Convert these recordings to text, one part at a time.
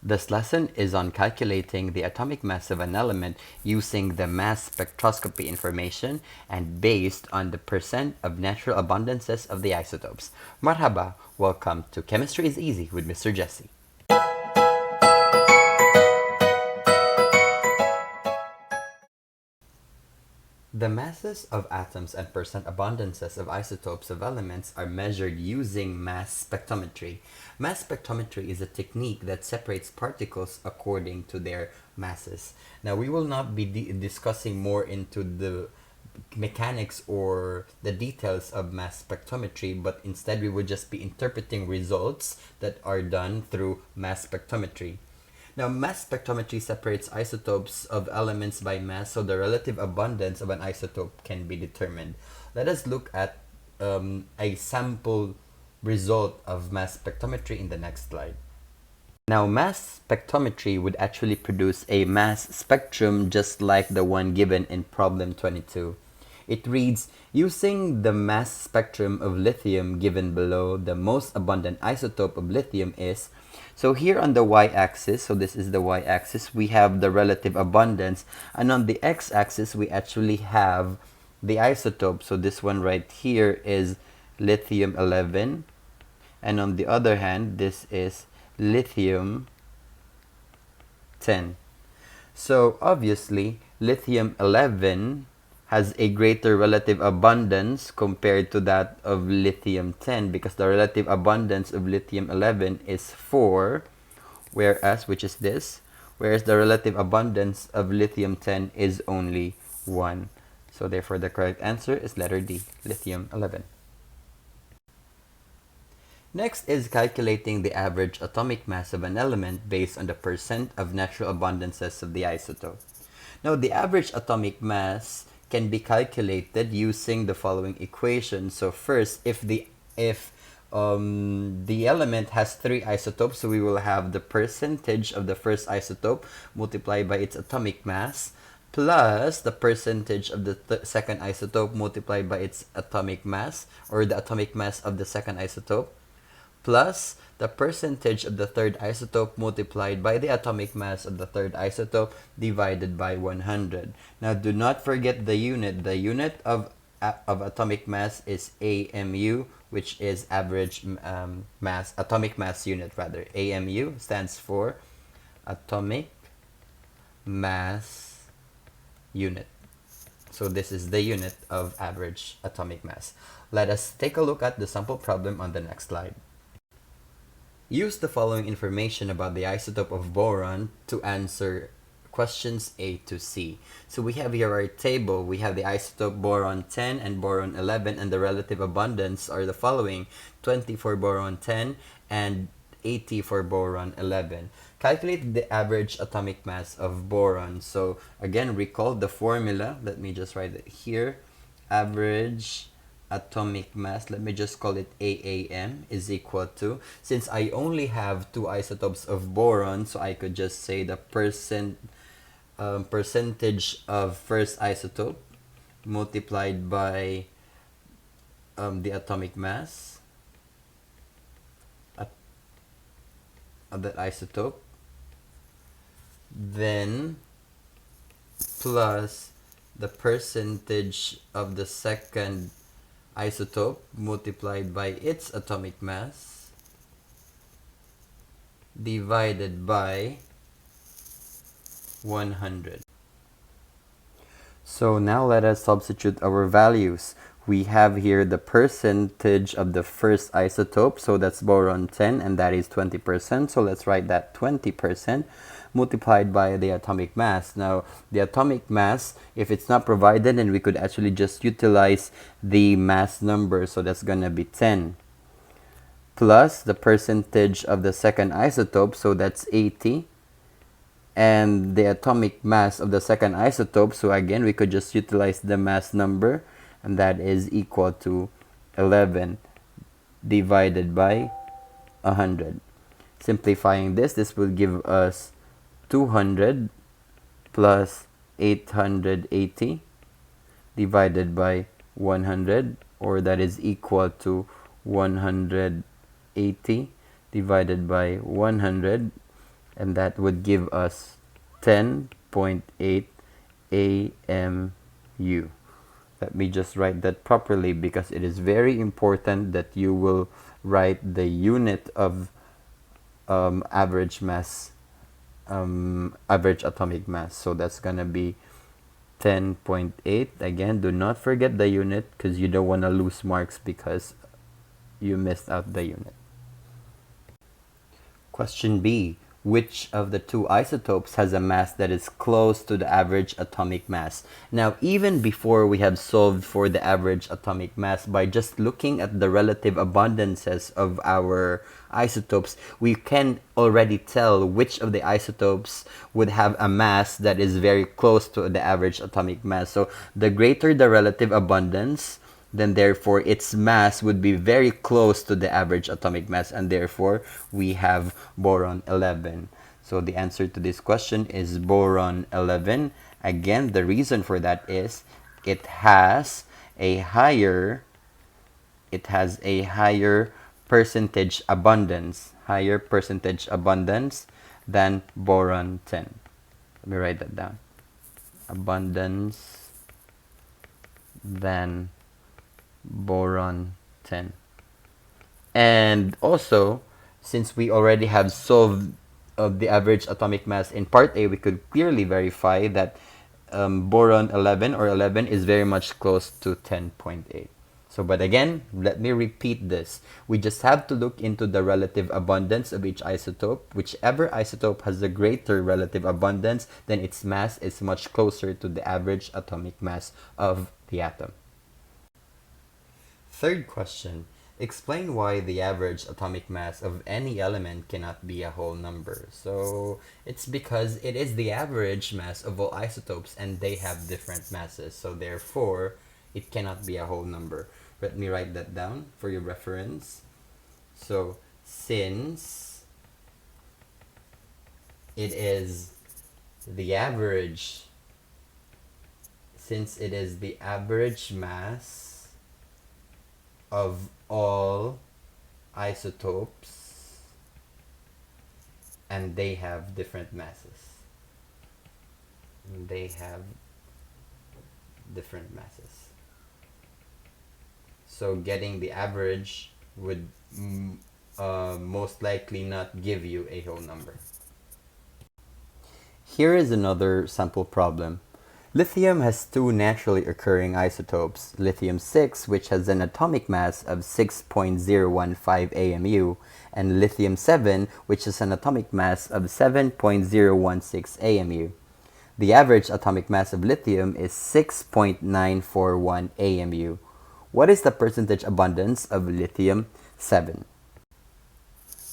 This lesson is on calculating the atomic mass of an element using the mass spectroscopy information and based on the percent of natural abundances of the isotopes. Marhaba, welcome to Chemistry is Easy with Mr. Jesse. The masses of atoms and percent abundances of isotopes of elements are measured using mass spectrometry. Mass spectrometry is a technique that separates particles according to their masses. Now, we will not be discussing more into the mechanics or the details of mass spectrometry, but instead we would just be interpreting results that are done through mass spectrometry. Now, mass spectrometry separates isotopes of elements by mass, so the relative abundance of an isotope can be determined. Let us look at a sample result of mass spectrometry in the next slide. Now, mass spectrometry would actually produce a mass spectrum just like the one given in problem 22. It reads, using the mass spectrum of lithium given below, the most abundant isotope of lithium is. So here on the y-axis, so this is the y-axis, we have the relative abundance, and on the x-axis we actually have the isotope. So this one right here is lithium 11, and on the other hand this is lithium 10. So obviously lithium 11 has a greater relative abundance compared to that of lithium 10, because the relative abundance of lithium 11 is 4, whereas the relative abundance of lithium 10 is only 1. So therefore the correct answer is letter D, lithium 11. Next is calculating the average atomic mass of an element based on the percent of natural abundances of the isotope. Now, the average atomic mass can be calculated using the following equation. So first, if the element has 3 isotopes, so we will have the percentage of the first isotope multiplied by its atomic mass plus the percentage of the second isotope multiplied by its atomic mass, or the atomic mass of the second isotope, plus the percentage of the third isotope multiplied by the atomic mass of the third isotope divided by 100. Now, do not forget the unit. The unit of atomic mass is AMU, which is average mass, atomic mass unit rather. AMU stands for atomic mass unit. So this is the unit of average atomic mass. Let us take a look at the sample problem on the next slide. Use the following information about the isotope of boron to answer questions A to C. So we have here our table. We have the isotope boron 10 and boron 11, and the relative abundance are the following: 20 for boron 10 and 80 for boron 11. Calculate the average atomic mass of boron. So again, recall the formula. Let me just write it here. Average atomic mass, let me just call it AAM, is equal to, since I only have 2 isotopes of boron, so I could just say the percentage of first isotope multiplied by the atomic mass of that isotope, then plus the percentage of the second isotope multiplied by its atomic mass divided by 100. So now let us substitute our values. We have here the percentage of the first isotope, so that's boron 10, and that is 20%. So let's write that 20% multiplied by the atomic mass. Now, the atomic mass, if it's not provided, then we could actually just utilize the mass number. So that's going to be 10 plus the percentage of the second isotope, so that's 80, and the atomic mass of the second isotope, so again we could just utilize the mass number, and that is equal to 11 divided by 100. Simplifying this will give us 200 plus 880 divided by 100, or that is equal to 180 divided by 100, and that would give us 10.8 AMU. Let me just write that properly because it is very important that you will write the unit of average mass, average atomic mass. So that's gonna be 10.8. Again, do not forget the unit because you don't want to lose marks because you missed out the unit. Question B. Which of the two isotopes has a mass that is close to the average atomic mass? Now, even before we have solved for the average atomic mass, by just looking at the relative abundances of our isotopes, we can already tell which of the isotopes would have a mass that is very close to the average atomic mass. So, the greater the relative abundance, then therefore its mass would be very close to the average atomic mass, and therefore we have boron 11. So the answer to this question is boron 11. Again, the reason for that is it has a higher percentage abundance, than boron 10. Let me write that down. Abundance than boron 10. And also, since we already have solved the average atomic mass in part A, we could clearly verify that boron 11 or 11 is very much close to 10.8. So, but again, let me repeat this. We just have to look into the relative abundance of each isotope. Whichever isotope has a greater relative abundance, then its mass is much closer to the average atomic mass of the atom. Third question. Explain why the average atomic mass of any element cannot be a whole number. So it's because it is the average mass of all isotopes and they have different masses. So therefore, it cannot be a whole number. Let me write that down for your reference. So since it is the average mass of all isotopes and they have different masses. So getting the average would most likely not give you a whole number. Here is another sample problem. Lithium has two naturally occurring isotopes, lithium-6, which has an atomic mass of 6.015 AMU, and lithium-7, which has an atomic mass of 7.016 AMU. The average atomic mass of lithium is 6.941 AMU. What is the percentage abundance of lithium-7?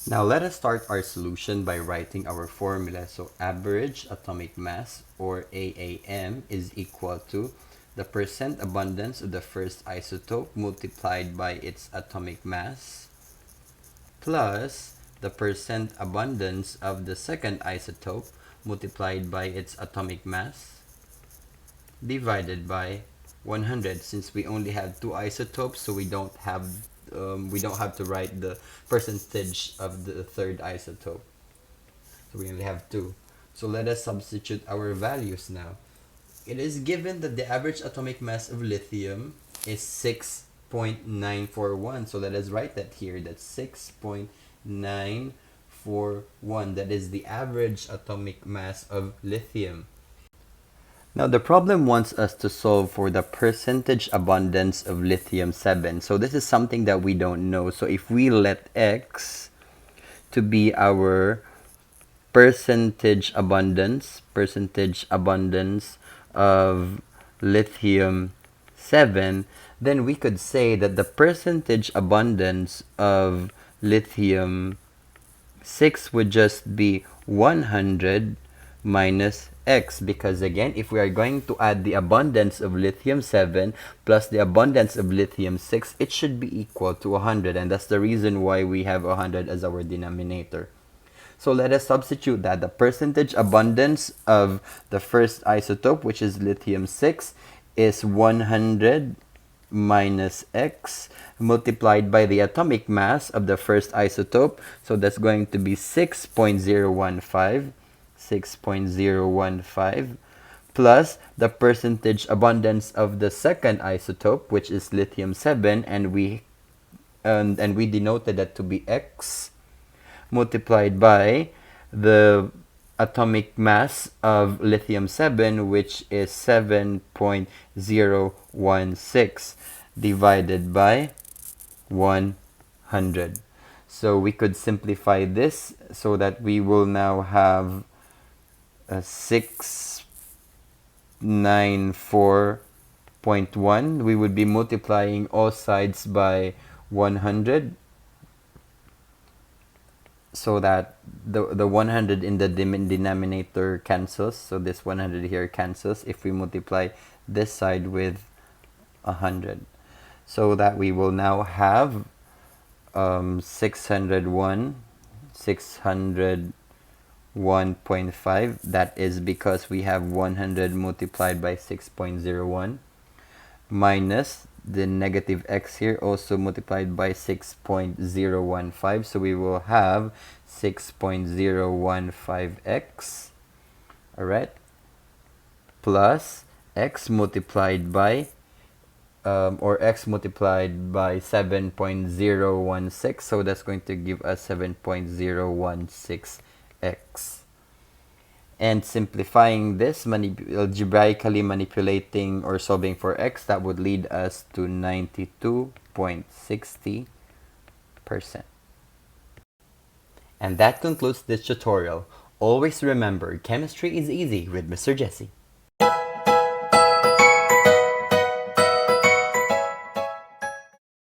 Now let us start our solution by writing our formula. So average atomic mass, or AAM, is equal to the percent abundance of the first isotope multiplied by its atomic mass plus the percent abundance of the second isotope multiplied by its atomic mass divided by 100. Since we only have two isotopes, so we don't have to write the percentage of the third isotope. So we only have two. So let us substitute our values now. It is given that the average atomic mass of lithium is 6.941. So let us write that here. That's 6.941. That is the average atomic mass of lithium. Now the problem wants us to solve for the percentage abundance of lithium-7. So this is something that we don't know. So if we let X to be our percentage abundance of lithium-7, then we could say that the percentage abundance of lithium-6 would just be 100 minus X, because again, if we are going to add the abundance of lithium-7 plus the abundance of lithium-6, it should be equal to 100, and that's the reason why we have 100 as our denominator. So let us substitute that. The percentage abundance of the first isotope, which is lithium-6, is 100 minus x multiplied by the atomic mass of the first isotope. So that's going to be 6.015, 6.015, plus the percentage abundance of the second isotope, which is lithium-7, and we denoted that to be x, multiplied by the atomic mass of lithium-7, which is 7.016, divided by 100. So we could simplify this so that we will now have 694.1. We would be multiplying all sides by 100, so that the 100 in the denominator cancels. So this 100 here cancels if we multiply this side with 100. So that we will now have 601.5. That is because we have 100 multiplied by 6.01 minus the negative x here, also multiplied by 6.015. So we will have 6.015x, alright, plus x multiplied by x multiplied by 7.016. So that's going to give us 7.016x. And simplifying this, algebraically manipulating or solving for x, that would lead us to 92.60%. And that concludes this tutorial. Always remember, chemistry is easy with Mr. Jesse.